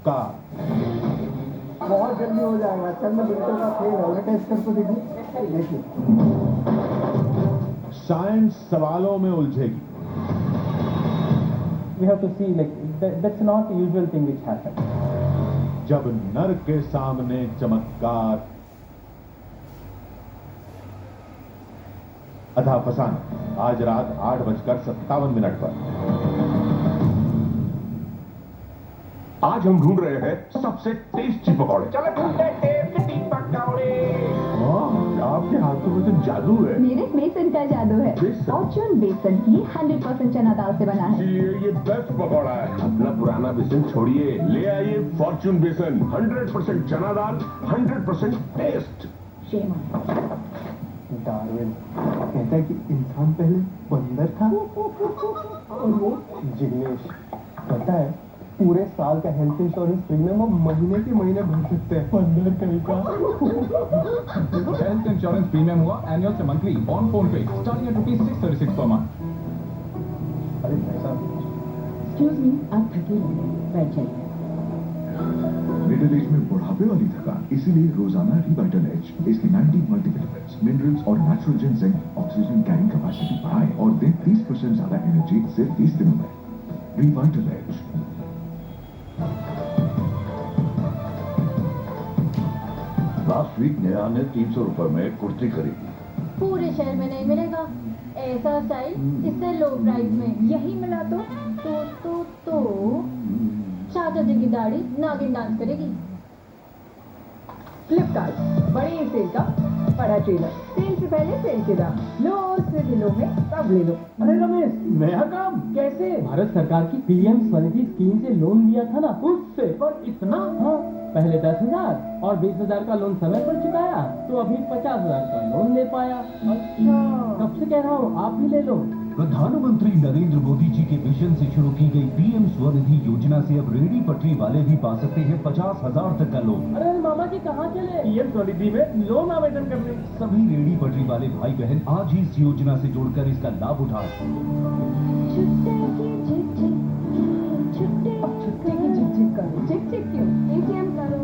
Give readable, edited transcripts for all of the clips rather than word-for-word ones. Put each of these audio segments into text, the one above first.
चमत्कार। बहुत जल्दी हो जाएगा, चंद मिनटों का खेल है, टेस्ट कर तो देखिए। साइंस सवालों में उलझेगी। We have to see, like that's not the usual thing which happens. जब नर के सामने चमत्कार। अथा फसाना आज रात 8:57 पर। आज हम ढूंढ रहे हैं सबसे टेस्टी पकौड़े। चलो ढूंढते टेस्टी पकौड़े। आपके हाथों में तो जादू है। मेरे बेसन का जादू है। फॉर्च्यून बेसन ही 100% चना दाल से बना है। ये बेस्ट पकौड़ा है। अपना पुराना बेसन छोड़िए, ले आइए फॉर्च्यून बेसन। 100% चना दाल, 100% टेस्ट। डार्विन कहता है कि इंसान पहले बंदर था और वो जिग्नेश। पता है पूरे साल का हेल्थ इंश्योरेंस प्रीमियम वो महीने के महीने भर सकते हैं। बंदर कहीं का हेल्थ इंश्योरेंस प्रीमियम हुआ एनुअल से मंथली ऑन फोन पे स्टार्टिंग एट ₹636 पर मंथ। अरे पैसा एक्सक्यूज मी, आप थके हैं, बैठ जाइए। मिडिल एज में बुढ़ापे वाली थकान, इसीलिए रोजाना रिवाइटल एज इसकी 90 मल्टीविटामिन्स, मिनरल्स और नेचुरल जिंसेंग ऑक्सीजन कैरिंग कैपेसिटी बढ़ाए और दे 30% ज्यादा एनर्जी सिर्फ 30 दिनों में। Revital age. Last week Neha ने 300 रुपए में कुर्ती खरीदी। पूरे शहर में नहीं मिलेगा ऐसा स्टाइल, इससे लो प्राइस में यही मिला तो चाचा जी की दाढ़ी नागिन डांस करेगी। फ्लिपकार्ट बड़ी सेल का बड़ा ट्रेलर, सेल से पहले सेल के दाम, लो से दिनों में तब ले लो। अरे रमेश, नया काम कैसे? भारत सरकार की पीएम स्वनिधि स्कीम से लोन लिया था ना, उससे। पर इतना? हाँ, पहले 10,000 और 20,000 का लोन समय पर चुकाया तो अभी 50,000 का लोन ले पाया। अच्छा, कब से कह रहा हूँ आप भी ले लो। प्रधानमंत्री नरेंद्र मोदी जी के विजन से शुरू की गई पीएम स्वनिधि योजना से अब रेहड़ी पटरी वाले भी पा सकते हैं 50,000 तक का लोन। अरे मामा जी कहाँ चले? पीएम स्वनिधि में लोन आवेदन करने। सभी रेहड़ी पटरी वाले भाई बहन आज ही इस योजना से जुड़कर इसका लाभ उठाएं। छुट्टे की झिक करो। झिक क्यों? एटीएम करो।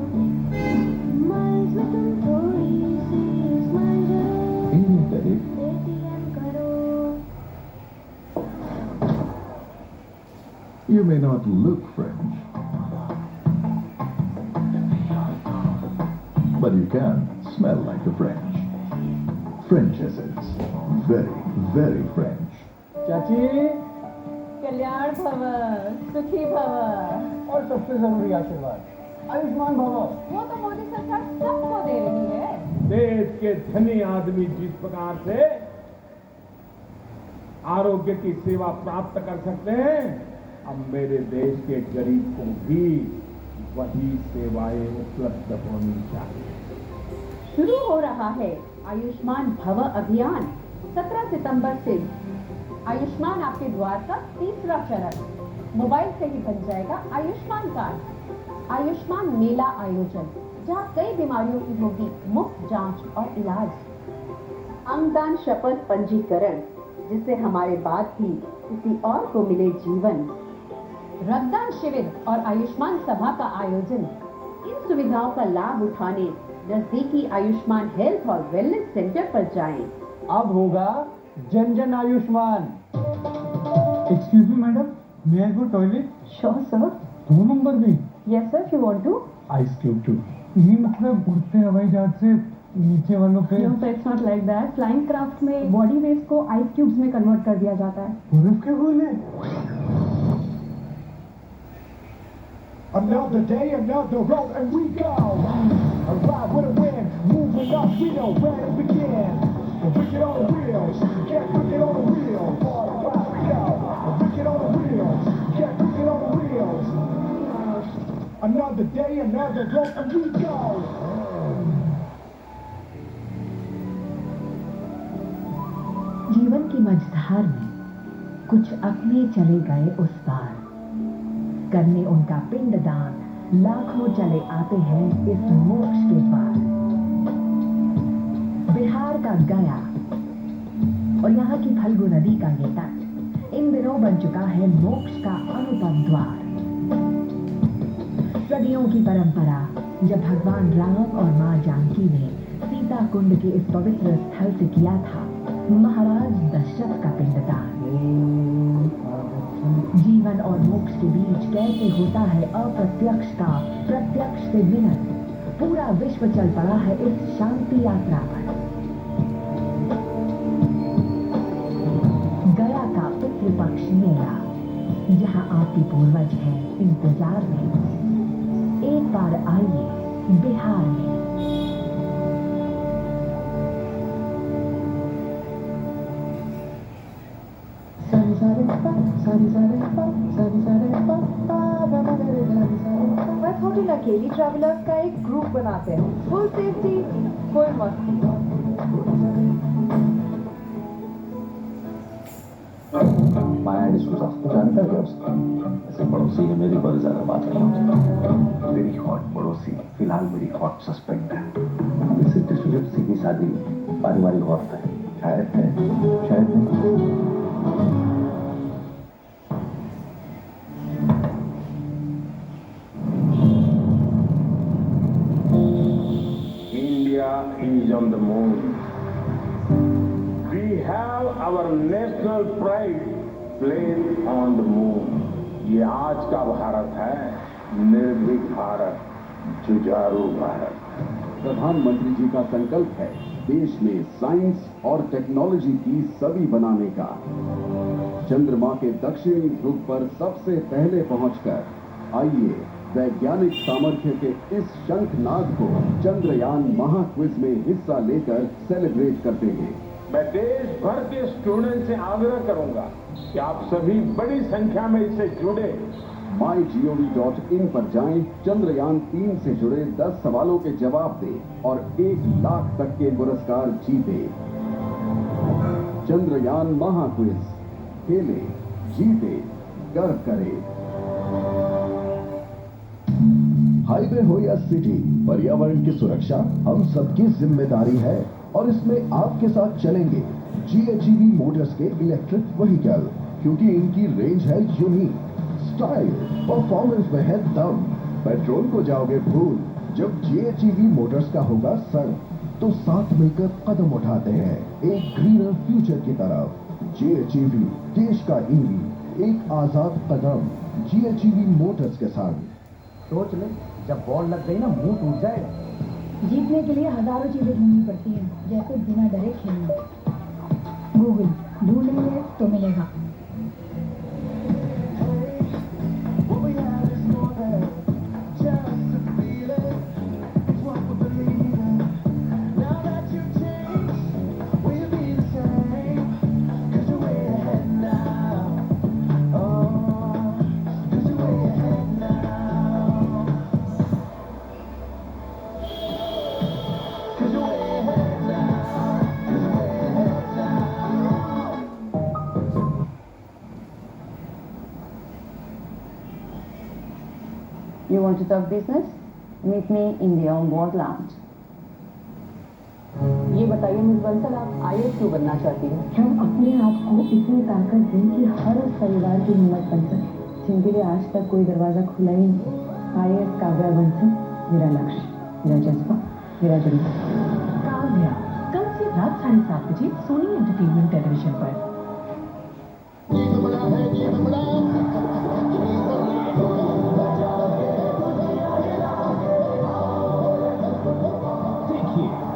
You may not look French, but you can smell like the French. French essence. Very, very French. चाची, कल्याण भव, सुखी भव और सबसे जरूरी आशीर्वाद आयुष्मान भव। वो तो मोदी सरकार सबको दे रही है। देश के धनी आदमी जिस प्रकार से आरोग्य की सेवा प्राप्त कर सकते हैं, अब मेरे देश के गरीब को भी वही सेवाएं उपलब्ध होनी चाहिए। शुरू हो रहा है आयुष्मान भव अभियान। 17 सितंबर से आयुष्मान आपके द्वार का तीसरा चरण। मोबाइल से ही बन जाएगा आयुष्मान कार्ड। आयुष्मान मेला आयोजन, जहां कई बीमारियों की होगी मुफ्त जांच और इलाज। अंगदान शपथ पंजीकरण, जिससे हमारे बाद भी किसी और को मिले जीवन। रक्तदान शिविर और आयुष्मान सभा का आयोजन। इन सुविधाओं का लाभ उठाने नजदीकी आयुष्मान हेल्थ और वेलनेस सेंटर पर जाएं। अब होगा जन जन Ayushman. Excuse me madam, may I go toilet? Sure sir. 2 number भी? Yes sir, if you want to. Ice cube too. ये मतलब उड़ते हवाई जहाज से नीचे वालों पे? No sir, it's not like that. Flying craft में बॉडी वेस्ट को आइस क्यूब्स में कन्वर्ट कर दिया जाता है। बर्फ के गोले? Another day, another road, and we go. Arrive with a win, moving up, we know where to begin. Wicked on the wheels, get wicked on the wheels. Arrive we go. Wicked on the wheels, get wicked on the wheels. Another day, another road, and we go. जीवन की मझधार में कुछ अपने चले गए उस पार, करने उनका पिंडदान लाखों चले आते हैं इस मोक्ष के पार। बिहार का गया और यहाँ की फल्गु नदी का ये तट इन दिनों बन चुका है मोक्ष का अनुपम द्वार। सदियों की परंपरा जब भगवान राम और मां जानकी ने सीता कुंड के इस पवित्र स्थल से किया था महाराज दशरथ का पिंडदान। जीवन और मोक्ष के बीच कैसे होता है अप्रत्यक्ष का प्रत्यक्ष से मिलन। पूरा विश्व चल पड़ा है इस शांति यात्रा पर। गया का पितृपक्ष मेला, जहां आपके पूर्वज हैं इंतजार में। एक बार आइए बिहार में। मैं थोड़ी अकेली ट्रैवलर्स का एक ग्रुप बनाते हैं। फुल सेफ्टी, फुल मस्ती। माया डिसूजा जानता है उसका? ऐसे पड़ोसी है मेरी, पर ज्यादा बात नहीं होती। मेरी हॉट पड़ोसी फिलहाल मेरी हॉट सस्पेक्ट है। इससे डिसूजा सीधी सादी पारिवारिक औरत है। शायद है, शायद नहीं। India is on the moon. We have our national pride placed on the moon. ये आज का भारत है, निर्भीक भारत, जुझारू भारत। प्रधानमंत्री जी का संकल्प है देश में साइंस और टेक्नोलॉजी की छवि बनाने का। चंद्रमा के दक्षिणी ध्रुव पर सबसे पहले पहुंचकर आइए वैज्ञानिक सामर्थ्य के इस शंखनाद को चंद्रयान महाक्विज में हिस्सा लेकर सेलिब्रेट करते हैं। मैं देश भर के स्टूडेंट से आग्रह करूंगा कि आप सभी बड़ी संख्या में इससे जुड़े। MyGov.in पर जाएं, चंद्रयान 3 से जुड़े 10 सवालों के जवाब दें और 1 लाख तक के पुरस्कार जीते। चंद्रयान महाक्विज, खेले, जीते, गर्व करें। हाईवे हो या सिटी, पर्यावरण की सुरक्षा हम सबकी जिम्मेदारी है और इसमें आपके साथ चलेंगे GHEV मोटर्स के इलेक्ट्रिक व्हीकल, क्योंकि इनकी रेंज है यूनिक, स्टाइल परफॉर्मेंस में है दम। पेट्रोल को जाओगे भूल, जब GHEV मोटर्स का होगा संग, तो साथ मिलकर कदम उठाते हैं एक ग्रीनर फ्यूचर की तरफ। GHEV, देश का EV, एक आजाद कदम GHEV मोटर्स के साथ। सोच ले, जब बॉल लग गई ना मुंह टूट जाएगा। जीतने के लिए हजारों चीजें ढूंढनी पड़ती हैं, जैसे बिना डरे खेलना। गूगल ढूंढेंगे तो मिलेगा। You want to talk business? Meet me in the on-board lounge. ये बताइए मिस बंसल, आप IAS क्यों बनना चाहती हैं? हम अपने आप को इतनी ताकत दें कि हर उस परिवार की हिम्मत बन सके जिनके लिए आज तक कोई दरवाजा खुला ही नहीं। IAS काव्या बंसल, मेरा लक्ष्य, मेरा जज्बा, मेरा जज्बा। काव्या, कल से रात 7:30 बजे सोनी एंटरटेनमेंट टेलीविजन पर।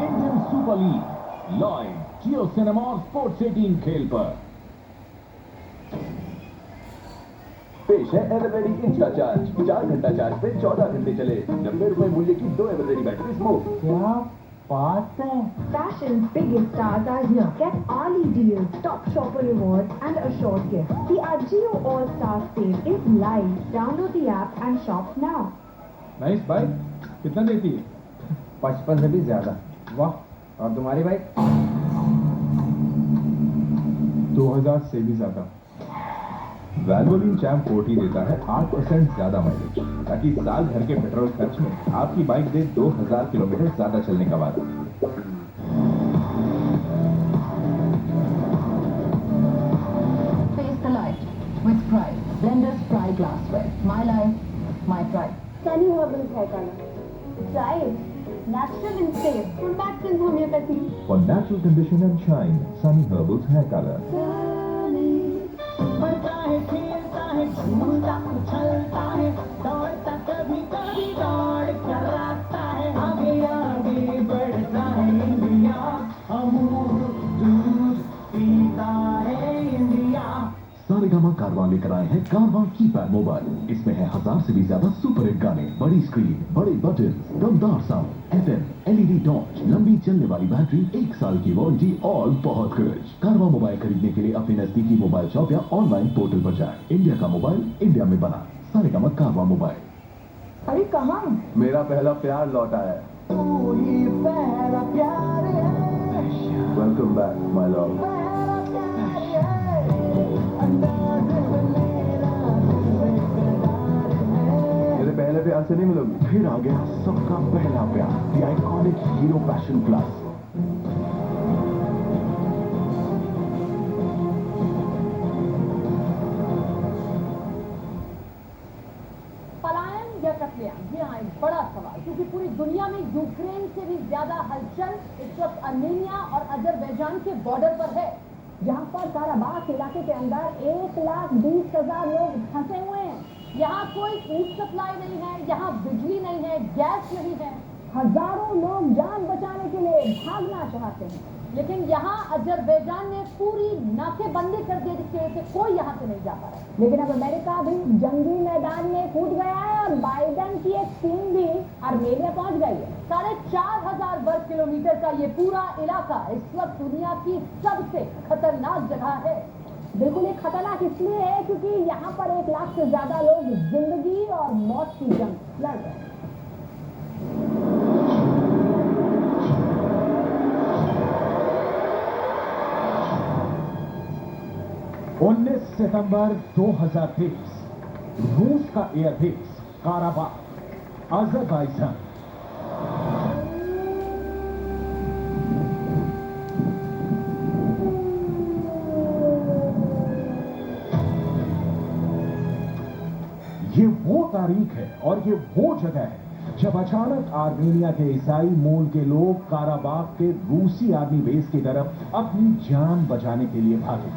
इंडियन सुपर लीग लाइव जियो सिनेमा और स्पोर्ट्स 18 खेल पर। पेश है एवररेडी इंस्टा चार्ज। 4 घंटा चार्ज पे 14 घंटे चले। 90 रुपए मूल्य की 2 एवररेडी बैटरीज मुफ्त। क्या बात है। Fashion's biggest stars are here. Get early deals, top shopper rewards, and assured gifts. The Ajio All Star Sale is live. Download the app and shop now. Nice bike, कितना देती है? 55 से भी ज्यादा। वाह, और तुम्हारी बाइक? 2000 से भी ज्यादा। वैल्वोलिन चैम्प 40 देता है 8% ज्यादा माइलेज, ताकि साल भर के पेट्रोल खर्च में आपकी बाइक दे 2000 किलोमीटर ज्यादा चलने का वादा। Face the light with pride. Blenders Pride Glassware. My life, my pride. Sunny Herbals hair colour right natural and safe from Maxin homeopathy For natural condition and shine, Sunny Herbals Hair Color. बढ़ता है खेलता है झूलता उछलता है दौड़ता कभी कभी दौड़ कर आता है आगे आगे बढ़ता है इंडिया अमूल दूध पीता है इंडिया। सारेगामा कारवां लेकर आए हैं कारवां कीपैड मोबाइल। इसमें है 1000 से भी ज्यादा सुपर हिट गाने, बड़ी स्क्रीन, बड़े बटन, दमदार साउंड, FM, LED टॉर्च, लंबी चलने वाली बैटरी, 1 साल की वारंटी और बहुत कुछ। कारवां मोबाइल खरीदने के लिए अपने नजदीकी मोबाइल शॉप या ऑनलाइन पोर्टल पर जाएं। इंडिया का मोबाइल इंडिया में बना। सारेगामा कारवां मोबाइल। अरे कहाँ? मेरा पहला प्यार लौटा है। तू ही पहला प्यार है वेलकम बैक माय लव। पहला प्यार है अंदाज मेरा बेकरार है। मेरे पहले प्यार से नहीं मिलोगी। फिर आ गया सबका पहला प्यार, the iconic hero passion plus. पलायन या कत्लेआम, जी हाँ, एक बड़ा सवाल, क्योंकि पूरी दुनिया में यूक्रेन से भी ज्यादा हलचल इस वक्त अर्मेनिया और अजरबैजान के बॉर्डर पर है। यहाँ पर काराबाख इलाके के अंदर 1,20,000 लोग फंसे हुए हैं। यहाँ कोई फूड सप्लाई नहीं है, यहाँ बिजली नहीं है, गैस नहीं है, हजारों लोग जान बचाने के लिए भागना चाहते हैं। लेकिन यहाँ अजरबैजान ने पूरी नाकेबंदी कर दी, जिसकी वजह से कोई यहाँ से नहीं जा पा रहा है। लेकिन अब अमेरिका भी जंगी मैदान में कूद गया है और बाइडेन की एक टीम भी आर्मेनिया पहुंच गई है। 4,500 वर्ग किलोमीटर का ये पूरा इलाका इस वक्त दुनिया की सबसे खतरनाक जगह है। बिल्कुल ये खतरनाक इसलिए है क्योंकि यहाँ पर 1 लाख से ज्यादा लोग जिंदगी और मौत की जंग लड़ रहे हैं। 19 सितंबर 2023 रूस का एयरबेस काराबाख, अजरबैजान। ये वो तारीख है और ये वो जगह है जब अचानक आर्मेनिया के ईसाई मूल के लोग काराबाख के रूसी आर्मी बेस की तरफ अपनी जान बचाने के लिए भागे।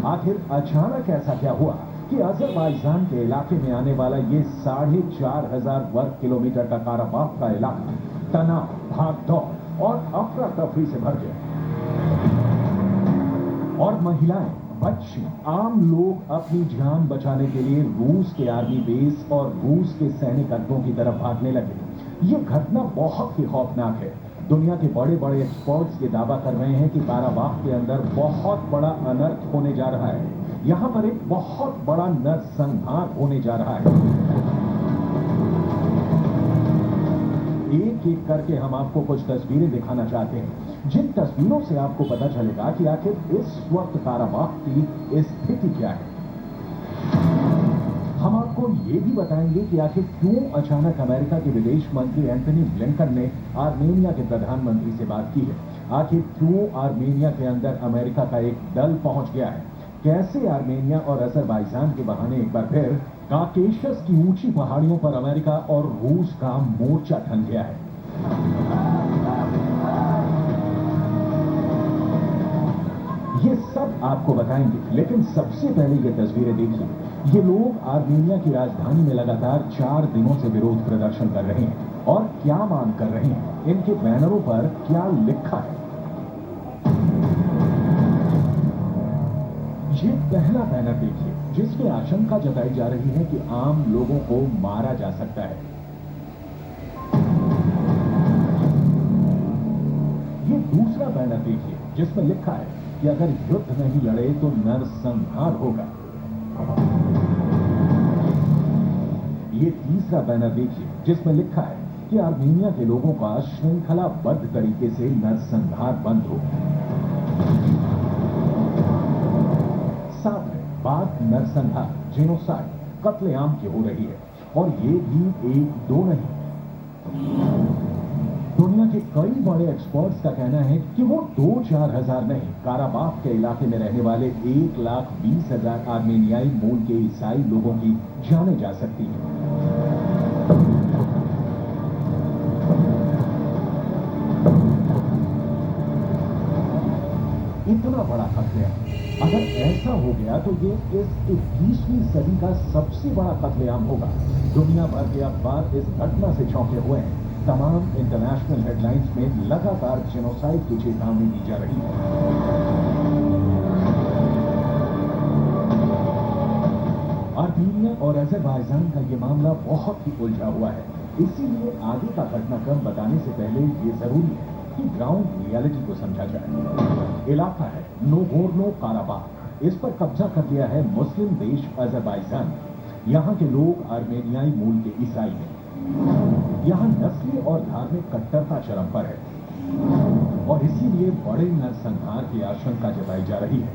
आखिर अचानक ऐसा क्या हुआ कि अजरबैजान के इलाके में आने वाला ये 4,500 वर्ग किलोमीटर का काराबाख का इलाका तनाव, भागदौड़ और अफरा तफरी से भर गया और महिलाएं, बच्चे, आम लोग अपनी जान बचाने के लिए रूस के आर्मी बेस और रूस के सैनिक अड्डों की तरफ भागने लगे। ये घटना बहुत ही खौफनाक है। दुनिया के बड़े बड़े एक्सपर्ट्स ये दावा कर रहे हैं कि काराबाख के अंदर बहुत बड़ा अनर्थ होने जा रहा है। यहाँ पर एक बहुत बड़ा नरसंहार होने जा रहा है। एक एक करके हम आपको कुछ तस्वीरें दिखाना चाहते हैं, जिन तस्वीरों से आपको पता चलेगा कि आखिर इस वक्त काराबाख की स्थिति क्या है। हम आपको ये भी बताएंगे कि आखिर क्यों अचानक अमेरिका के विदेश मंत्री एंथनी ब्लिंकन ने आर्मेनिया के प्रधानमंत्री से बात की है। आखिर क्यों आर्मेनिया के अंदर अमेरिका का एक दल पहुंच गया है। कैसे आर्मेनिया और अजरबैजान के बहाने एक बार फिर काकेशस की ऊंची पहाड़ियों पर अमेरिका और रूस का मोर्चा ठन गया है। ये सब आपको बताएंगे, लेकिन सबसे पहले ये तस्वीरें देखिए। ये लोग आर्मेनिया की राजधानी में लगातार 4 दिनों से विरोध प्रदर्शन कर रहे हैं और क्या मांग कर रहे हैं, इनके बैनरों पर क्या लिखा है। ये पहला बैनर देखिए, जिसमें आशंका जताई जा रही है कि आम लोगों को मारा जा सकता है। ये दूसरा बैनर देखिए, जिसमें लिखा है कि अगर युद्ध नहीं लड़े तो नरसंहार होगा। ये तीसरा बैनर देखिए, जिसमें लिखा है कि आर्मेनिया के लोगों का श्रृंखलाबद्ध तरीके से नरसंहार बंद हो। साथ में बात नरसंहार, जेनोसाइड, कत्लेआम की हो रही है और ये भी 1-2 नहीं। दुनिया के के कई बड़े एक्सपर्ट्स का कहना है कि वो 2-4 हजार नहीं, काराबाख के इलाके में रहने वाले 1,20,000 आर्मेनियाई मूल के ईसाई लोगों की जाने जा सकती है। इतना बड़ा कत्लेआम, अगर ऐसा हो गया तो ये इस 21वीं सदी का सबसे बड़ा कत्लेआम होगा। दुनिया भर के अखबार इस घटना से चौंके हुए हैं। तमाम इंटरनेशनल हेडलाइंस में लगातार जेनोसाइड की चेतावनी दी जा रही है। आर्मीनिया और अजरबैजान का ये मामला बहुत ही उलझा हुआ है, इसीलिए आगे का घटनाक्रम बताने से पहले ये जरूरी है कि ग्राउंड रियलिटी को समझा जाए। इलाका है नोगोर्नो काराबाख, इस पर कब्जा कर लिया है मुस्लिम देश अजरबैजान। यहाँ के लोग आर्मेनियाई मूल के ईसाई हैं। यहाँ नस्ली और धार्मिक कट्टरता चरम पर है और इसीलिए बड़े नरसंहार की आशंका जताई जा रही है।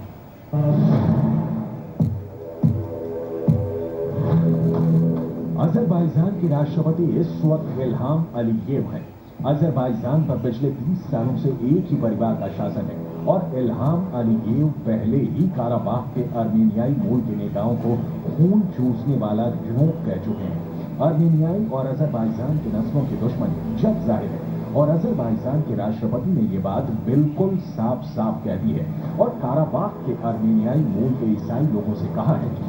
अजरबैजान के राष्ट्रपति इस वक्त इल्हाम अलीयेव हैं। अजरबैजान पर पिछले 30 सालों से एक ही परिवार का शासन है और इल्हाम अलीयेव पहले ही काराबाख के आर्मेनियाई मूल के नेताओं को खून चूसने वाला जोंक कह चुके हैं। आर्मेनियाई और अजरबैजान की नस्लों की दुश्मनी जग जाहिर है और अजरबैजान के राष्ट्रपति ने ये बात बिल्कुल साफ साफ कह दी है और काराबाख के आर्मेनियाई मूल के ईसाई लोगों से कहा है कि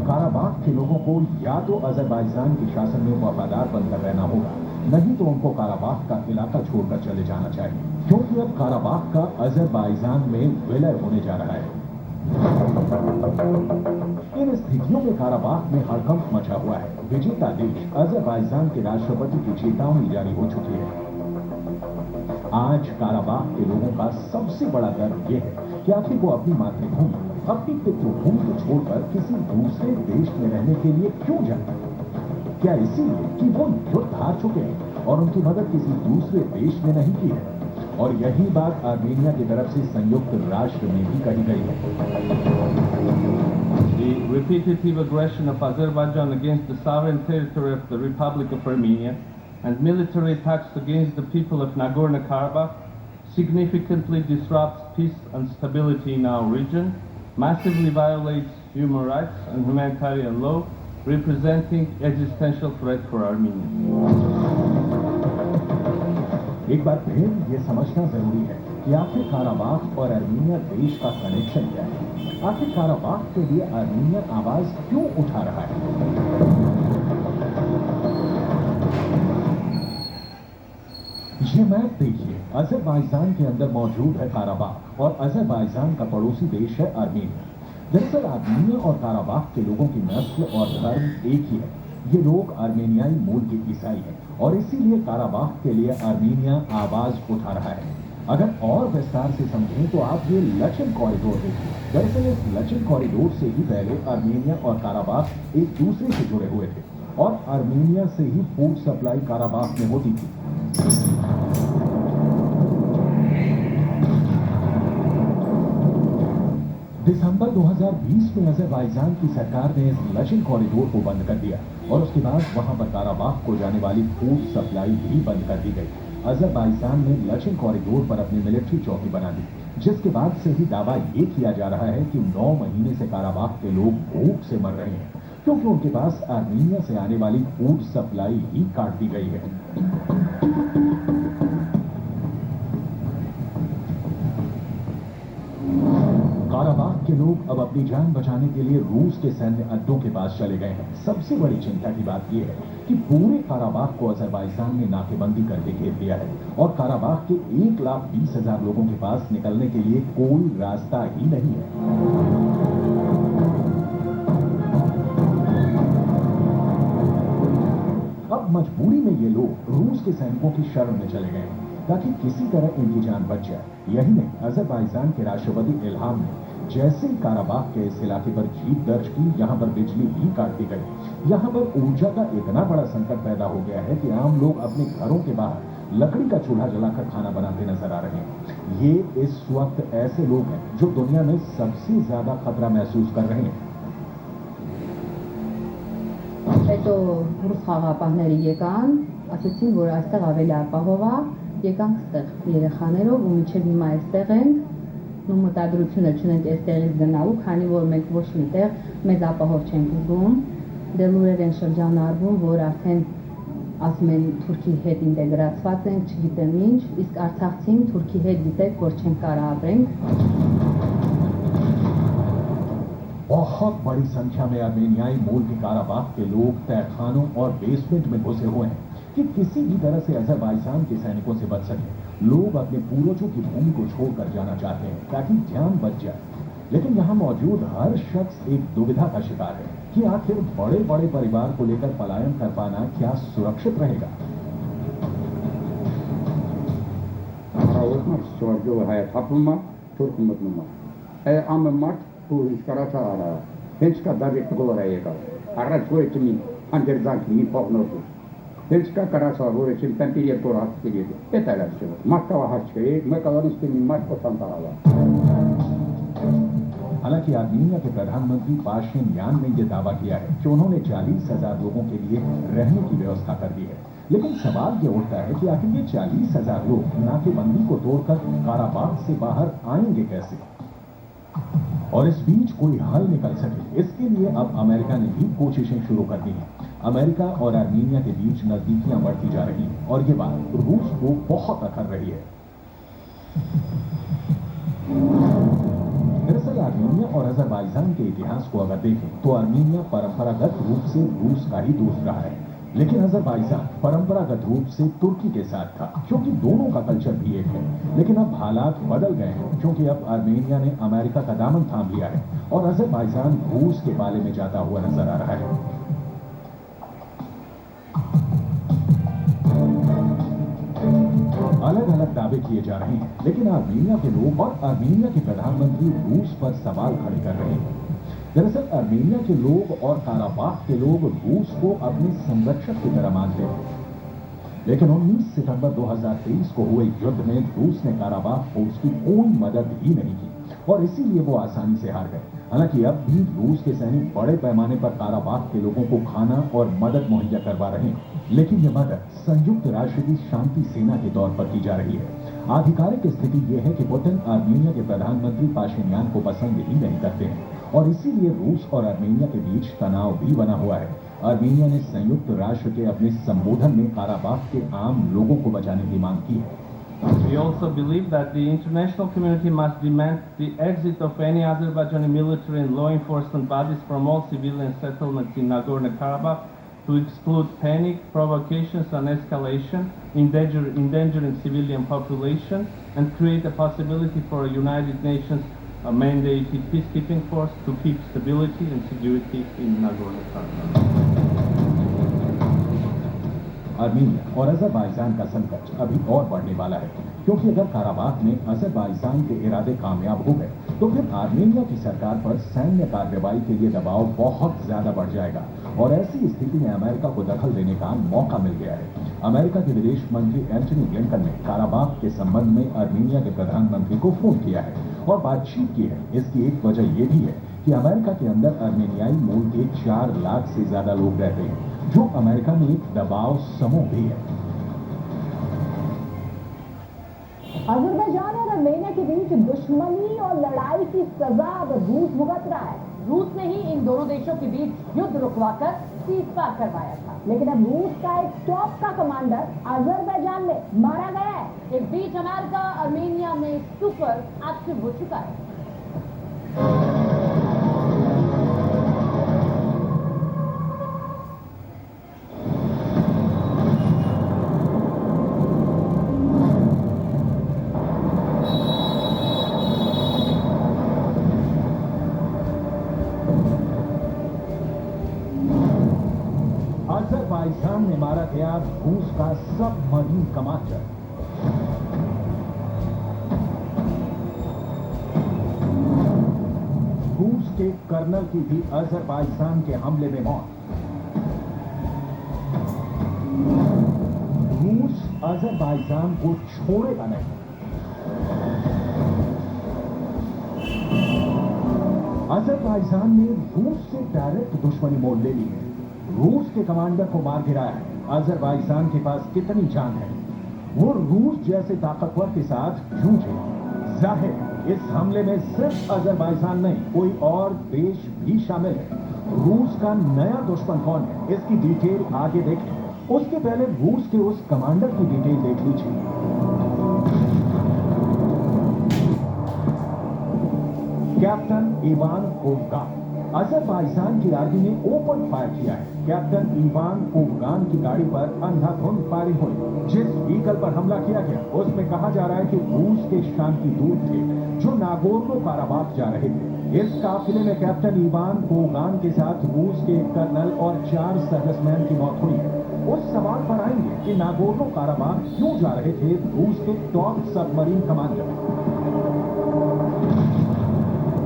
काराबाख के लोगों को या तो अजरबैजान के शासन में वफादार बनकर रहना होगा, नहीं तो उनको काराबाख का इलाका छोड़कर चले जाना चाहिए, क्योंकि अब काराबाख का अजरबैजान में विलय होने जा रहा है। इन स्थितियों में काराबाख में हड़कंप मचा हुआ है। विजेता देश अजरबैजान के राष्ट्रपति की चेतावनी जारी हो चुकी है। आज काराबाख के लोगों का सबसे बड़ा डर यह है कि आखिर वो अपनी मातृभूमि, अपनी पितृभूमि को छोड़कर किसी दूसरे देश में रहने के लिए क्यों जाए? क्या इसीलिए कि वो युद्ध हार चुके हैं और उनकी मदद किसी दूसरे देश ने नहीं की है? और यही बात आर्मेनिया की तरफ से संयुक्त राष्ट्र में भी कही गई है। The repetitive aggression of Azerbaijan against the sovereign territory of the Republic of Armenia and military attacks against the people of Nagorno-Karabakh significantly disrupts peace and stability in our region, massively violates human rights and humanitarian law, representing existential threat for Armenia. एक बार फिर ये समझना जरूरी है कि आखिर Karabakh और Armenia देश का कनेक्शन क्या है। आखिर काराबाख के लिए आर्मेनिया आवाज क्यों उठा रहा है? ये मैप देखिए, अजरबैजान के अंदर मौजूद है काराबाख और अजरबैजान का पड़ोसी देश है आर्मेनिया। दरअसल आर्मेनिया और काराबाख के लोगों की नस्ल और धर्म एक ही है। ये लोग आर्मेनियाई मूल के ईसाई हैं और इसीलिए काराबाख के लिए आर्मेनिया आवाज उठा रहा है। अगर और विस्तार से समझें तो आप ये लचिन कॉरिडोर देखिए। दरअसल इस लचिन कॉरिडोर से ही पहले आर्मेनिया और काराबाख एक दूसरे से जुड़े हुए थे और आर्मेनिया से ही फूड सप्लाई काराबाख में होती थी। दिसंबर 2020 में अजरबैजान की सरकार ने इस लचिन कॉरिडोर को बंद कर दिया और उसके बाद वहां पर काराबाख को जाने वाली फूड सप्लाई भी बंद कर दी गई। अजरबैजान ने लचिन कॉरिडोर पर अपनी मिलिट्री चौकी बना दी, जिसके बाद से ही दावा ये किया जा रहा है कि 9 महीने से काराबाख के लोग भूख से मर रहे हैं, क्योंकि उनके पास आर्मेनिया से आने वाली फूड सप्लाई ही काट दी गई है। काराबाख के लोग अब अपनी जान बचाने के लिए रूस के सैन्य अड्डों के पास चले गए हैं। सबसे बड़ी चिंता की बात यह है कि पूरे काराबाख को अजरबैजान ने नाकेबंदी करके घेर दिया है और काराबाख के 1,20,000 लोगों के पास निकलने के लिए कोई रास्ता ही नहीं है। अब मजबूरी में ये लोग रूस के सैनिकों की शरण में चले गए हैं ताकि किसी तरह इनकी जान बच जाए। यही नहीं, अजरबैजान के राष्ट्रपति इल्हाम ने जैसे ही काराबाख के इस इलाके पर जीत दर्ज की, यहाँ पर बिजली भी काट दी गई। यहाँ पर ऊर्जा का इतना बड़ा संकट पैदा हो गया है कि आम लोग अपने घरों के बाहर लकड़ी का चूल्हा जलाकर खाना बनाते नजर आ रहे हैं। ये इस वक्त ऐसे लोग हैं जो दुनिया में सबसे ज्यादा खतरा महसूस कर रहे हैं। Ito, Rushaha Pahnariyekan, ասացին, որ այստեղ ավելի ապահով է, եկանք այստեղ երեխաներով ու մինչև հիմա այստեղ ենք, ու մտադրություն էլ չունենք այստեղից գնալու, քանի որ մենք ոչ միտեղ մեզ ապահով չենք զգում, դե լուրեր են շրջանառվում, որ արդեն ասում են Թուրքի հետ ինտեգրացված ենք, չգիտեմ ինչ, իսկ Արցախցին Թուրքի հետ գիտեք, որ չենք կարող ապրենք։ बहुत बड़ी संख्या में अर्मेनियाई मूल के काराबाख के लोग तहखानों और बेसमेंट में घुसे हुए हैं कि किसी भी तरह से अजरबैजान के सैनिकों से बच सके। लोग अपने पूर्वजों की भूमि को छोड़कर जाना चाहते हैं ताकि जान बच जाए, लेकिन यहाँ मौजूद हर शख्स एक दुविधा का शिकार है कि आखिर बड़े बड़े परिवार को लेकर पलायन कर पाना क्या सुरक्षित रहेगा। Pur iskaraçara, Pençka David Golarayega, Arraçoetimi, Anderzanki, Pognotus, Pençka Karasa, Vorecim, Pempiria Torat, Etalasio, Makava Hachke, Makalanski, Marco Santala. हालांकि आर्मीनिया के प्रधानमंत्री पाशिन्यान ने यह दावा किया है कि उन्होंने 40,000 लोगों के लिए रहने की व्यवस्था कर दी है, लेकिन सवाल ये उठता है कि आखिर ये 40,000 लोग नाकेबंदी को तोड़कर काराबाख से बाहर आएंगे कैसे, और इस बीच कोई हल निकल सके, इसके लिए अब अमेरिका ने भी कोशिशें शुरू कर दी हैं। अमेरिका और आर्मीनिया के बीच नजदीकियां बढ़ती जा रही हैं और ये बात रूस को बहुत अखर रही है। दरअसल आर्मीनिया और अजरबैजान के इतिहास को अगर देखें तो आर्मीनिया परंपरागत रूप से रूस का ही दोस्त रहा है, लेकिन अजरबैजान परंपरागत रूप से तुर्की के साथ था, क्योंकि दोनों का कल्चर भी एक है। लेकिन अब हालात बदल गए हैं, क्योंकि अब आर्मेनिया ने अमेरिका का दामन थाम लिया है और अजरबैजान रूस के पाले में जाता हुआ नजर आ रहा है। अलग अलग दावे किए जा रहे हैं, लेकिन आर्मेनिया के लोग और आर्मेनिया के प्रधानमंत्री रूस पर सवाल खड़े कर रहे हैं। दरअसल आर्मेनिया के लोग और काराबाख के लोग रूस को अपने संरक्षक की तरह मानते हैं, लेकिन 19 सितंबर 2023 को हुए युद्ध में रूस ने काराबाख को उसकी कोई मदद ही नहीं की और इसीलिए वो आसानी से हार गए। हालांकि अब भी रूस के सैनिक बड़े पैमाने पर काराबाख के लोगों को खाना और मदद मुहैया करवा रहे हैं, लेकिन यह मदद संयुक्त राष्ट्र की शांति सेना के तौर पर की जा रही है। आधिकारिक स्थिति यह है कि पुतिन आर्मेनिया के प्रधानमंत्री पाशिन्यान को पसंद ही नहीं करते हैं और इसीलिए रूस और आर्मेनिया के बीच तनाव भी बना हुआ है। आर्मेनिया ने संयुक्त राष्ट्र के अपने संबोधन में काराबाख के आम लोगों को बचाने की मांग की है। We also believe that the international community must demand the exit of any Azerbaijani military and law enforcement bodies from all civilian settlements in Nagorno-Karabakh to exclude panic, provocations and escalation, endangering civilian population, and create a possibility for a United Nations mandated peacekeeping force to keep stability and security in Nagorno-Karabakh. Armenia और Azerbaijan का संकट अभी और बढ़ने वाला है, क्योंकि अगर काराबाख में अजरबैजान के इरादे कामयाब हो गए तो फिर आर्मेनिया की सरकार पर सैन्य कार्रवाई के लिए दबाव बहुत ज्यादा बढ़ जाएगा और ऐसी स्थिति में अमेरिका को दखल देने का मौका मिल गया है। अमेरिका के विदेश मंत्री एंटनी ब्लिंकन ने काराबाख के संबंध में आर्मेनिया के प्रधानमंत्री को फोन किया है और बातचीत की है। इसकी एक वजह यह भी है कि अमेरिका के अंदर आर्मेनियाई मूल के 4 लाख से ज्यादा लोग रहते हैं, जो अमेरिका में एक दबाव समूह भी है। अजरबैजान और आर्मेनिया के बीच दुश्मनी और लड़ाई की सजा अब रूस भुगत रहा है। रूस ने ही इन दोनों देशों के बीच युद्ध रुकवाकर सीजफायर करवाया था, लेकिन अब रूस का एक टॉप का कमांडर अजरबैजान में मारा गया है। इस बीच अमेरिका आर्मेनिया में सुपर एक्टिव हो चुका है। अजरबैजान में मारा गया रूस का सबमरीन कमांडर। रूस के कर्नल की भी अजरबैजान के हमले में मौत। रूस अजरबैजान को छोड़ेगा नहीं। अजरबैजान ने रूस से डायरेक्ट दुश्मनी मोड़ ले ली है। रूस के कमांडर को मार गिराया है। अजरबैजान के पास कितनी जान है। वो रूस जैसे ताकतवर के साथ जूझे। जाहिर है इस हमले में सिर्फ अजरबैजान नहीं, कोई और देश भी शामिल है। रूस का नया दुश्मन कौन है, इसकी डिटेल आगे देखें। उसके पहले रूस के उस कमांडर की डिटेल देख लीजिए। Captain Ivan Kovgan. अजरबैजान की आर्मी ने ओपन फायर किया है। कैप्टन इवान कोवगान की गाड़ी पर अंधाधुंध फायरिंग हुई। जिस व्हीकल पर हमला किया गया उसमें कहा जा रहा है कि रूस के शांति दूत थे जो नागोर्नो काराबाख जा रहे थे। इस काफिले में कैप्टन इवान कोवगान के साथ रूस के एक कर्नल और 4 सर्विसमैन की मौत हुई है। उस सवाल पर आएंगे कि नागोर्नो काराबाख क्यों जा रहे थे रूस के टॉप सबमरीन कमांडर।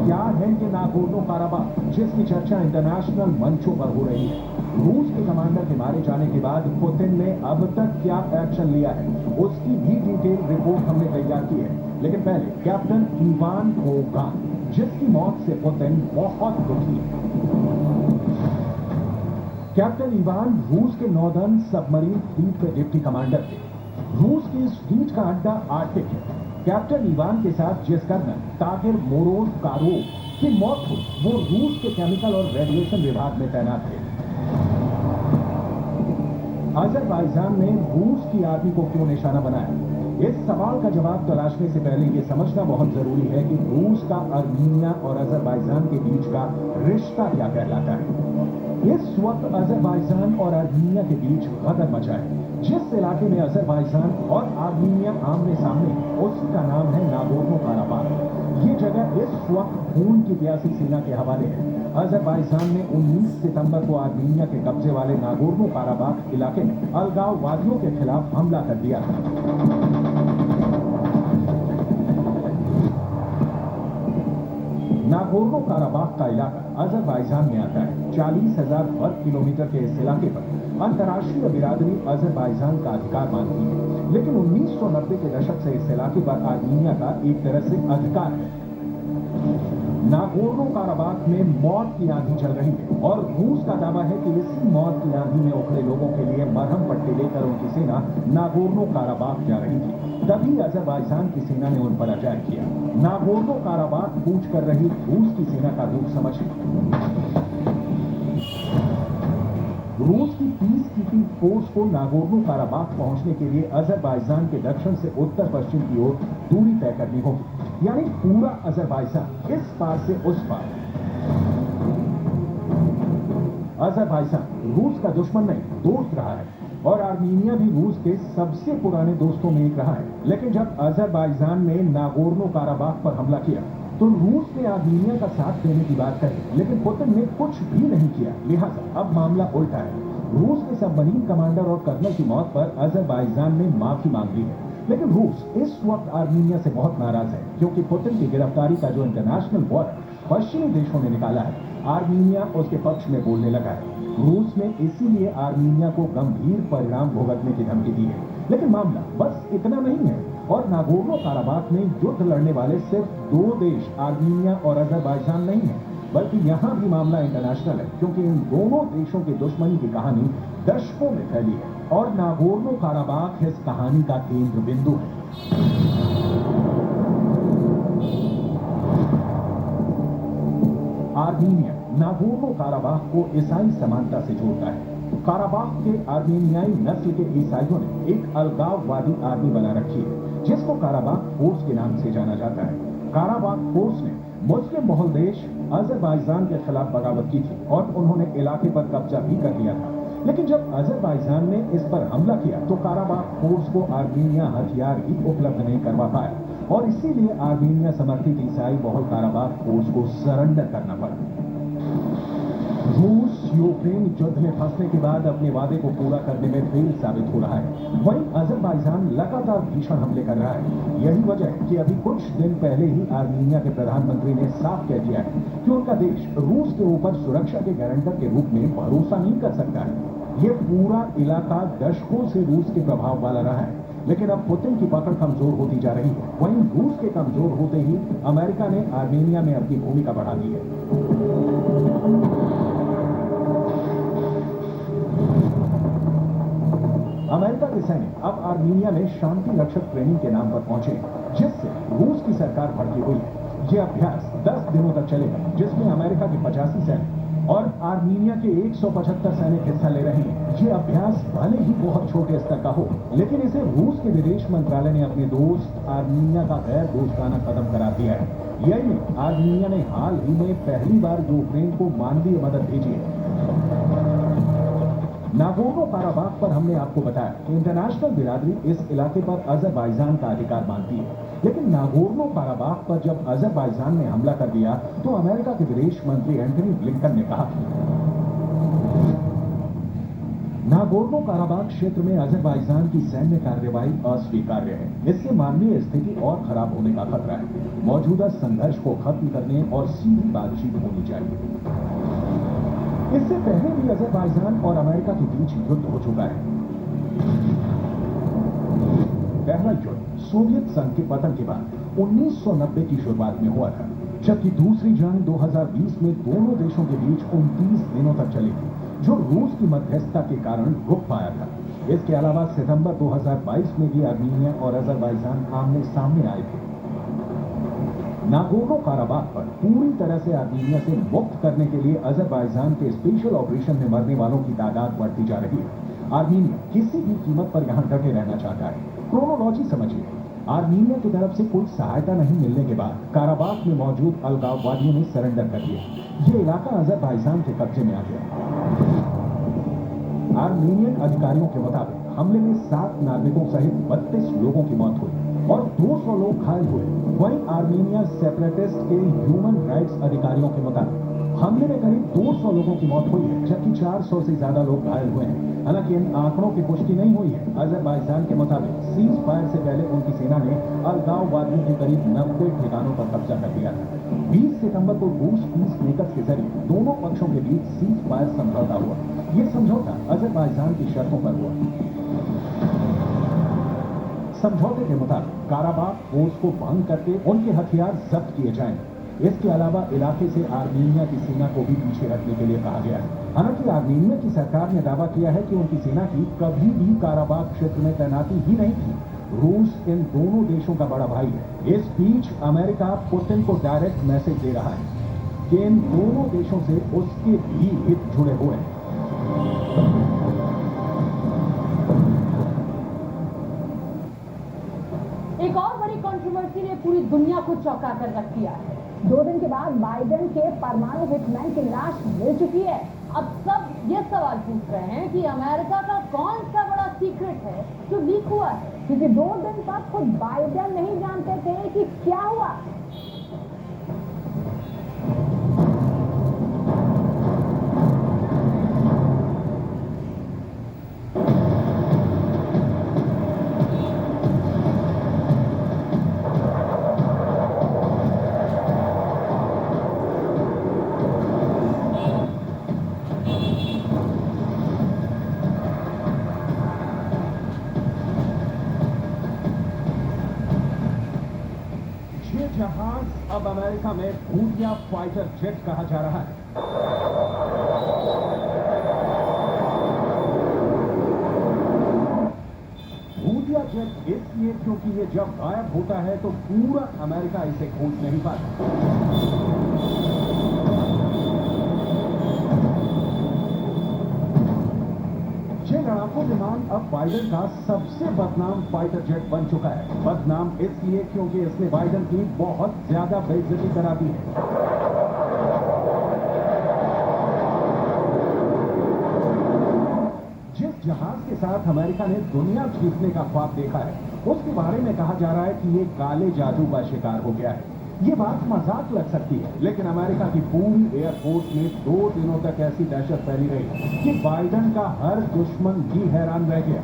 क्या है ये नागोर्नो काराबाख जिसकी चर्चा इंटरनेशनल मंचों पर हो रही है। रूस के कमांडर के मारे जाने के बाद पुतिन ने अब तक क्या एक्शन लिया है उसकी भी डिटेल रिपोर्ट हमने तैयार की है। लेकिन पहले कैप्टन इवान कोवगान जिसकी मौत से पुतिन बहुत दुखी है। कैप्टन इवान रूस के नॉर्दर्न सबमरीन फ्लीट के डिप्टी कमांडर थे। रूस की इस फ्लीट का अड्डा आर्टिक है। कैप्टन इवान के साथ जिस कर्नल तागिर मोरोकारोव की मौत हुई वो रूस के केमिकल और रेडिएशन विभाग में तैनात थे। अजरबैजान ने रूस की आर्मी को क्यों निशाना बनाया, इस सवाल का जवाब तलाशने से पहले यह समझना बहुत जरूरी है कि रूस का अर्मीनिया और अजरबैजान के बीच का रिश्ता क्या कहलाता है। इस वक्त अजरबैजान और अर्मीनिया के बीच गदर मचा है। जिस इलाके में अजरबैजान और आर्मीनिया आमने सामने उसका नाम है नागोर्नो काराबाख। ये जगह इस वक्त खून की प्यासी सेना के हवाले है। अजरबैजान ने 19 सितंबर को आर्मीनिया के कब्जे वाले नागोर्नो काराबाख इलाके में अलगाववादियों के खिलाफ हमला कर दिया था। नागोर्नो काराबाख का इलाका अजरबैजान में आता है। 40,000 वर्ग किलोमीटर के इस इलाके पर अंतर्राष्ट्रीय बिरादरी अजरबैजान का अधिकार मानती है, लेकिन 1990 के दशक से इस इलाके पर आर्मीनिया का एक तरह से अधिकार है। नागोर्नो काराबाख में मौत की आंधी चल रही है और रूस का दावा है कि इसी मौत की आंधी में उखड़े लोगों के लिए मरहम पट्टी लेकर उनकी सेना नागोर्नो काराबाख जा रही थी। तभी अजरबैजान की सेना ने उन पर अटैक किया। नागोर्नो काराबाख कूच कर रही रूस की सेना का रूप समझिए। रूस की पीस कीपिंग फोर्स को नागोर्नो काराबाख पहुंचने के लिए अजरबैजान के दक्षिण से उत्तर पश्चिम की ओर दूरी तय करनी होगी, यानी पूरा अजरबैजान इस पार से उस पार। अजरबैजान रूस का दुश्मन नहीं, दोस्त रहा है और आर्मीनिया भी रूस के सबसे पुराने दोस्तों में एक रहा है। लेकिन जब अजरबैजान ने नागोर्नो काराबाख पर हमला किया तो रूस ने आर्मीनिया का साथ देने की बात कही, लेकिन पुतिन ने कुछ भी नहीं किया। लिहाजा अब मामला उल्टा है। रूस के सबमरीन कमांडर और कर्नल की मौत पर अजरबैजान ने माफी मांग ली है, लेकिन रूस इस वक्त आर्मीनिया से बहुत नाराज है क्योंकि पुतिन की गिरफ्तारी का जो इंटरनेशनल वारंट पश्चिमी देशों ने निकाला है, आर्मीनिया उसके पक्ष में बोलने लगा है। रूस ने इसीलिए आर्मीनिया को गंभीर परिणाम भुगतने की धमकी दी है। लेकिन मामला बस इतना नहीं है और नागोर्नो काराबाख में युद्ध लड़ने वाले सिर्फ 2 देश आर्मीनिया और अजरबैजान नहीं है, बल्कि यहाँ भी मामला इंटरनेशनल है क्योंकि इन दोनों देशों की दुश्मनी की कहानी दशकों में फैली है और नागोर्नो काराबाख इस कहानी का केंद्र बिंदु है। आर्मीनिया नागोर्नो काराबाख को ईसाई समानता से जोड़ता है। काराबाख के आर्मीनियाई नस्ल के ईसाइयों ने एक अलगाववादी आर्मी बना रखी है जिसको काराबाख फोर्स के नाम से जाना जाता है। काराबाख फोर्स ने मुस्लिम बहुल देश अजरबैजान के खिलाफ बगावत की थी और उन्होंने इलाके पर कब्जा भी कर लिया था। लेकिन जब अजरबैजान ने इस पर हमला किया तो काराबाख फोर्स को आर्मीनिया हथियार ही उपलब्ध नहीं करवा पाया और इसीलिए आर्मीनिया समर्थित ईसाई बहुल काराबाख फोर्स को सरेंडर करना पड़ा। रूस यूक्रेन युद्ध में फंसने के बाद अपने वादे को पूरा करने में फेल साबित हो रहा है। वहीं अजरबैजान लगातार भीषण हमले कर रहा है। यही वजह है कि अभी कुछ दिन पहले ही आर्मीनिया के प्रधानमंत्री ने साफ कह दिया है कि उनका देश रूस के ऊपर सुरक्षा के गारंटर के रूप में भरोसा नहीं कर सकता है। ये पूरा इलाका दशकों से रूस के प्रभाव वाला रहा है, लेकिन अब पुतिन की पकड़ कमजोर होती जा रही है। वहीं रूस के कमजोर होते ही अमेरिका ने आर्मीनिया में अपनी भूमिका बढ़ा दी है। अब आर्मीनिया में शांति रक्षक ट्रेनिंग के नाम पर पहुंचे, जिससे रूस की सरकार भड़की हुई है। ये अभ्यास 10 दिनों तक चलेगा, जिसमें अमेरिका के 85 सैनिक और आर्मीनिया के 175 सैनिक हिस्सा ले रहे हैं। ये अभ्यास भले ही बहुत छोटे स्तर का हो, लेकिन इसे रूस के विदेश मंत्रालय ने अपने दोस्त आर्मीनिया का गैर दोस्ताना कदम करार दिया है। यही नहीं, आर्मीनिया ने हाल ही में पहली बार यूक्रेन को मानवीय मदद भेजी है। नागोर्नो काराबाख पर हमने आपको बताया कि इंटरनेशनल बिरादरी इस इलाके पर अजरबैजान का अधिकार मानती है, लेकिन नागोर्नो काराबाख पर जब अजरबैजान ने हमला कर दिया तो अमेरिका के विदेश मंत्री एंटनी ब्लिंकन ने कहा, नागोर्नो काराबाख क्षेत्र में अजरबैजान की सैन्य कार्रवाई अस्वीकार्य है। इससे मानवीय स्थिति और खराब होने का खतरा है। मौजूदा संघर्ष को खत्म करने और सीधी बातचीत होनी चाहिए। इससे पहले भी अजरबैजान और अमेरिका के बीच युद्ध हो चुका है। पहला युद्ध सोवियत संघ के पतन के बाद 1990 की शुरुआत में हुआ था, जबकि दूसरी जंग 2020 में दोनों देशों के बीच 29 दिनों तक चली थी, जो रूस की मध्यस्थता के कारण रुक पाया था। इसके अलावा सितंबर 2022 में भी आर्मीनिया और अजरबैजान आमने सामने आए थे। नागोर्नो काराबाख पर पूरी तरह से आर्मीनिया से मुक्त करने के लिए अजरबैजान के स्पेशल ऑपरेशन में मरने वालों की तादाद बढ़ती जा रही है। आर्मीनिया किसी भी कीमत पर यहां डटे रहना चाहता है। क्रोनोलॉजी समझिए, आर्मीनिया की तरफ से कोई सहायता नहीं मिलने के बाद काराबाख में मौजूद अलगाववादियों ने सरेंडर कर दिया। ये इलाका अजरबैजान के कब्जे में आ गया। आर्मीनियन अधिकारियों के मुताबिक हमले में 7 नागरिकों सहित 32 लोगों की मौत हुई और 200 लोग घायल हुए। वहीं आर्मीनिया सेपरेटिस्ट के ह्यूमन राइट्स अधिकारियों के मुताबिक हमले में करीब 200 लोगों की मौत हुई है, जबकि 400 से ज्यादा लोग घायल हुए हैं। हालांकि इन आंकड़ों की पुष्टि नहीं हुई है। अजरबैजान के मुताबिक सीज फायर से पहले उनकी सेना ने अलगाववादियों के करीब 90 ठिकानों पर कब्जा कर लिया था। 20 सितंबर को रूस पीस मेकर्स के जरिए दोनों पक्षों के बीच सीज फायर समझौता हुआ। ये समझौता अजरबैजान की शर्तों पर हुआ। समझौते के मुताबिक काराबाख फोर्स को भंग करके उनके हथियार जब्त किए जाएंगे। इसके अलावा इलाके से आर्मीनिया की सेना को भी पीछे रखने के लिए कहा गया है। हालांकि आर्मीनिया की सरकार ने दावा किया है कि उनकी सेना की कभी भी काराबाख क्षेत्र में तैनाती ही नहीं थी। रूस इन दोनों देशों का बड़ा भाई है। इस बीच अमेरिका पुतिन को डायरेक्ट मैसेज दे रहा है कि इन दोनों देशों से उसके भी हित जुड़े हुए हैं। एक और बड़ी कंट्रोवर्सी ने पूरी दुनिया को चौंका कर रख दिया है। 2 दिन के बाद बाइडेन के परमाणु हिटमैन की लाश मिल चुकी है। अब सब ये सवाल पूछ रहे हैं कि अमेरिका का कौन सा बड़ा सीक्रेट है जो लीक हुआ है, क्योंकि 2 दिन तक खुद बाइडेन नहीं जानते थे कि क्या हुआ। जहाज अब अमेरिका में भूतिया फाइटर जेट कहा जा रहा है। भूतिया जेट इसलिए क्योंकि ये जब गायब होता है तो पूरा अमेरिका इसे खोज नहीं पाता। ये लड़ाकू विमान अब बाइडेन का सबसे बदनाम फाइटर जेट बन चुका है। बदनाम इसलिए क्योंकि इसने बाइडेन की बहुत ज्यादा बेइज्जती करा दी है। जिस जहाज के साथ अमेरिका ने दुनिया जीतने का ख्वाब देखा है, उसके बारे में कहा जा रहा है कि ये काले जादू का शिकार हो गया है। ये बात मजाक लग सकती है, लेकिन अमेरिका की पूरी एयरफोर्स में 2 दिनों तक ऐसी दहशत फैली रही कि बाइडेन का हर दुश्मन भी हैरान रह गया।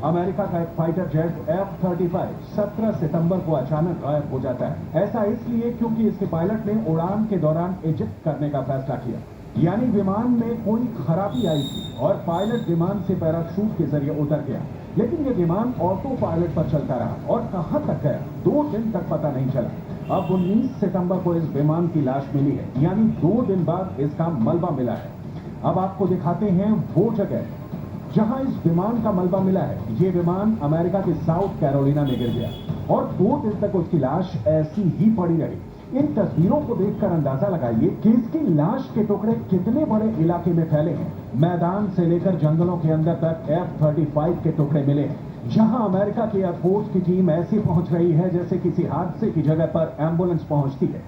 अमेरिका का एक फाइटर जेट F-35 17 सितंबर को अचानक गायब हो जाता है। ऐसा इसलिए क्योंकि इसके पायलट ने उड़ान के दौरान इजेक्ट करने का फैसला किया, यानी विमान में कोई खराबी आई थी और पायलट विमान से पैराशूट के जरिए उतर गया। लेकिन ये विमान ऑटो पायलट पर चलता रहा और कहां तक गया 2 दिन तक पता नहीं चला। अब 19 सितंबर को इस विमान की लाश मिली है, यानी 2 दिन बाद इसका मलबा मिला है। अब आपको दिखाते हैं वो जगह जहां इस विमान का मलबा मिला है। ये विमान अमेरिका के साउथ कैरोलिना में गिर गया और 2 दिन तक उसकी लाश ऐसी ही पड़ी रही। इन तस्वीरों को देखकर अंदाजा लगाइए कि इसकी लाश के टुकड़े कितने बड़े इलाके में फैले हैं। मैदान से लेकर जंगलों के अंदर तक F-35 के टुकड़े मिले हैं। जहां अमेरिका की एयरफोर्स की टीम ऐसे पहुंच रही है जैसे किसी हादसे की जगह पर एम्बुलेंस पहुंचती है।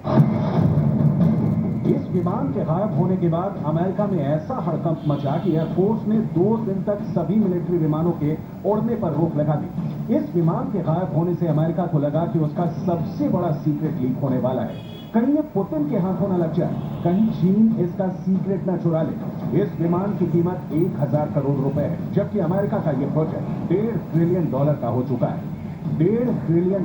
इस विमान के गायब होने के बाद अमेरिका में ऐसा हड़कंप मचा कि एयरफोर्स ने 2 दिन तक सभी मिलिट्री विमानों के उड़ने पर रोक लगा दी। इस विमान के गायब होने से अमेरिका को लगा कि उसका सबसे बड़ा सीक्रेट लीक होने वाला है। कहीं ये पुतिन के हाथों न लग जाए, कहीं चीन इसका सीक्रेट न चुरा ले। इस विमान की कीमत 1000 करोड़ रुपए है, जबकि अमेरिका का ये प्रोजेक्ट $1.5 ट्रिलियन का हो चुका है। $1.5 ट्रिलियन,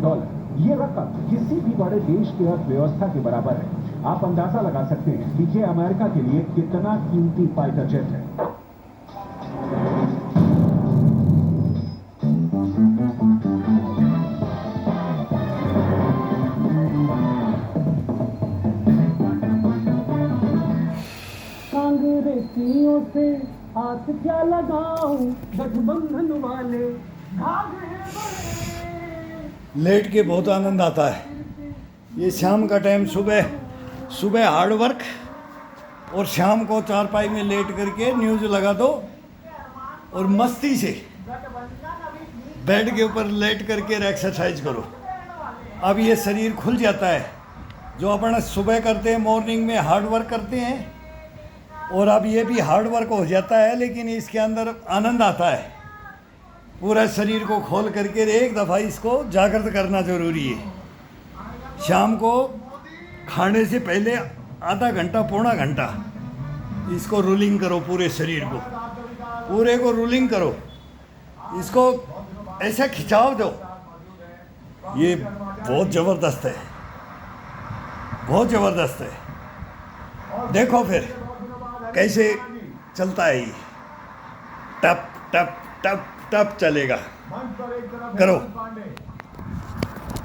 ये रकम किसी भी बड़े देश की अर्थव्यवस्था के बराबर है। आप अंदाजा लगा सकते हैं कि ये अमेरिका के लिए कितना कीमती फाइटर जेट है। कांग्रेसियों से हाथ क्या लगाऊं, गठबंधन वाले लेट के बहुत आनंद आता है। ये शाम का टाइम, सुबह हार्ड वर्क और शाम को चारपाई में लेट करके न्यूज़ लगा दो और मस्ती से बेड के ऊपर लेट करके एक्सरसाइज करो। अब ये शरीर खुल जाता है। जो अपन सुबह करते हैं, मॉर्निंग में हार्ड वर्क करते हैं, और अब ये भी हार्ड वर्क हो जाता है, लेकिन इसके अंदर आनंद आता है। पूरा शरीर को खोल करके एक दफ़ा इसको जागृत करना ज़रूरी है। शाम को खाने से पहले आधा घंटा पौना घंटा इसको रोलिंग करो, पूरे शरीर को, पूरे को रोलिंग करो, इसको ऐसा खिंचाव दो। ये बहुत ज़बरदस्त है, बहुत ज़बरदस्त है। देखो फिर कैसे चलता है ये, टप टप टप टप चलेगा। करो।